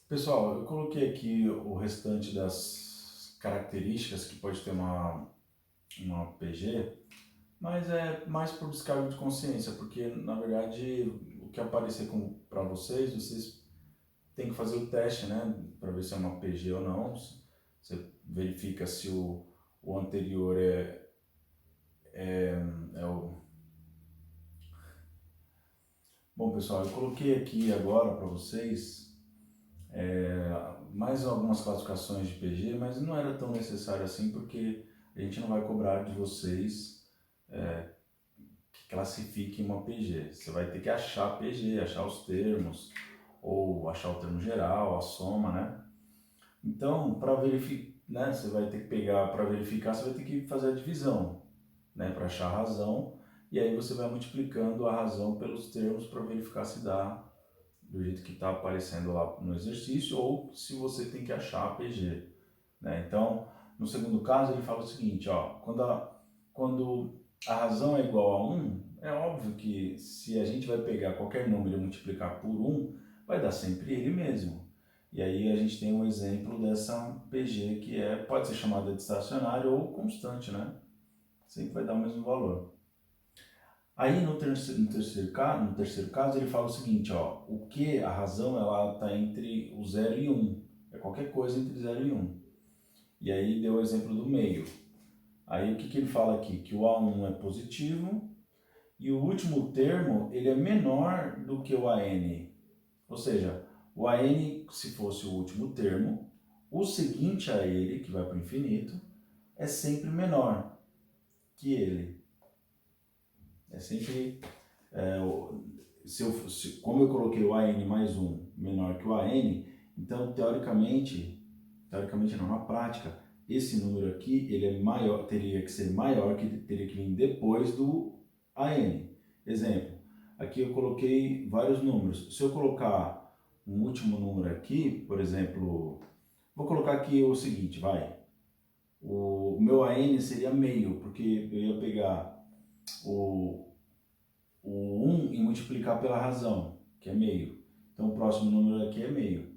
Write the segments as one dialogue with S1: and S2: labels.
S1: Pessoal, eu coloquei aqui o restante das características que pode ter uma PG, mas é mais por descargo de consciência, porque na verdade o que aparecer para vocês, vocês têm que fazer o teste, né, para ver se é uma PG ou não. Você verifica se o anterior é o. Bom, pessoal, eu coloquei aqui agora para vocês mais algumas classificações de PG, mas não era tão necessário assim, porque a gente não vai cobrar de vocês que classifiquem uma PG. Você vai ter que achar a PG, achar os termos, ou achar o termo geral, a soma, né? Então, para verificar, né, você vai ter que pegar, para verificar, você vai ter que fazer a divisão, né, para achar a razão, e aí você vai multiplicando a razão pelos termos para verificar se dá do jeito que está aparecendo lá no exercício, ou se você tem que achar a PG, né? Então, no segundo caso, ele fala o seguinte, ó, quando a razão é igual a 1, é óbvio que se a gente vai pegar qualquer número e multiplicar por 1, vai dar sempre ele mesmo. E aí a gente tem um exemplo dessa PG que pode ser chamada de estacionário ou constante, né? Sempre vai dar o mesmo valor. Aí no terceiro caso ele fala o seguinte, ó, o que, a razão, ela está entre o 0 e 1, é qualquer coisa entre 0 e 1. E aí deu o exemplo do meio. Aí o que ele fala aqui? Que o A1 é positivo e o último termo ele é menor do que o AN. Ou seja, o AN, se fosse o último termo, o seguinte a ele, que vai para o infinito, é sempre menor que ele. É sempre... como eu coloquei o AN mais 1 menor que o AN, então teoricamente não, na prática, esse número aqui ele é maior, teria que ser maior, que teria que vir depois do AN. Exemplo, aqui eu coloquei vários números. Se eu colocar um último número aqui, por exemplo, vou colocar aqui o seguinte, vai. O meu AN seria meio, porque eu ia pegar o 1 e multiplicar pela razão, que é meio. Então o próximo número aqui é meio.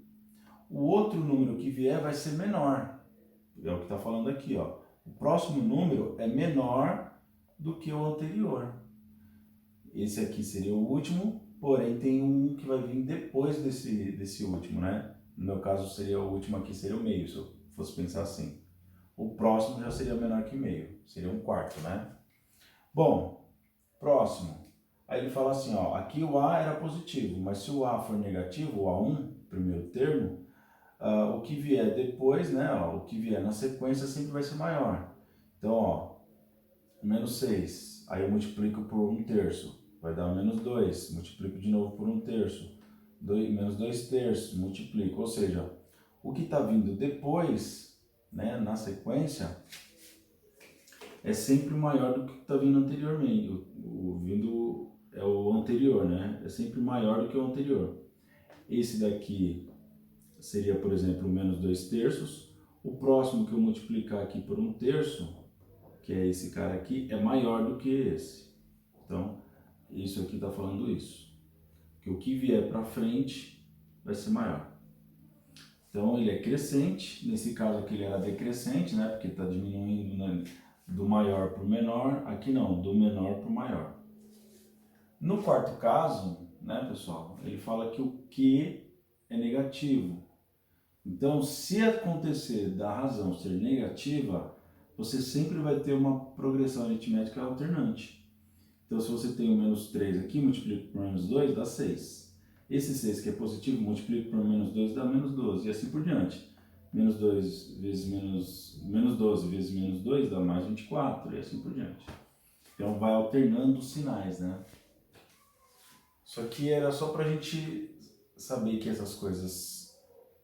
S1: O outro número que vier vai ser menor. É o que está falando aqui, ó. O próximo número é menor do que o anterior. Esse aqui seria o último, porém tem um que vai vir depois desse último, né? No meu caso seria o último aqui, seria o meio, se eu fosse pensar assim. O próximo já seria menor que meio, seria um quarto, né? Bom, próximo. Aí ele fala assim, ó, aqui o A era positivo, mas se o A for negativo, o A1, primeiro termo, o que vier depois, né, ó, o que vier na sequência sempre vai ser maior. Então, ó, menos 6, aí eu multiplico por 1/3, vai dar menos 2, multiplico de novo por 1/3, menos 2/3, multiplico, ou seja, o que está vindo depois, né, na sequência, é sempre maior do que está vindo anteriormente, o vindo é o anterior, né, é sempre maior do que o anterior. Esse daqui seria, por exemplo, menos 2/3. O próximo que eu multiplicar aqui por 1/3, que é esse cara aqui, é maior do que esse. Então, isso aqui está falando isso. Que o que vier para frente vai ser maior. Então, ele é crescente. Nesse caso aqui ele era decrescente, né? Porque está diminuindo, né, do maior para o menor. Aqui não, do menor para o maior. No quarto caso, né, pessoal, ele fala que o Q é negativo. Então, se acontecer da razão ser negativa, você sempre vai ter uma progressão aritmética alternante. Então, se você tem o menos 3 aqui, multiplica por menos 2, dá 6. Esse 6 que é positivo, multiplica por menos 2, dá menos 12, e assim por diante. Menos 2 vezes menos 12 vezes menos 2 dá mais 24, e assim por diante. Então, vai alternando os sinais, né? Isso aqui era só para a gente saber que essas coisas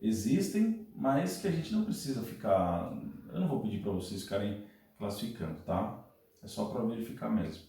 S1: existem, mas que a gente não precisa ficar... Eu não vou pedir para vocês ficarem classificando, tá? É só para verificar mesmo.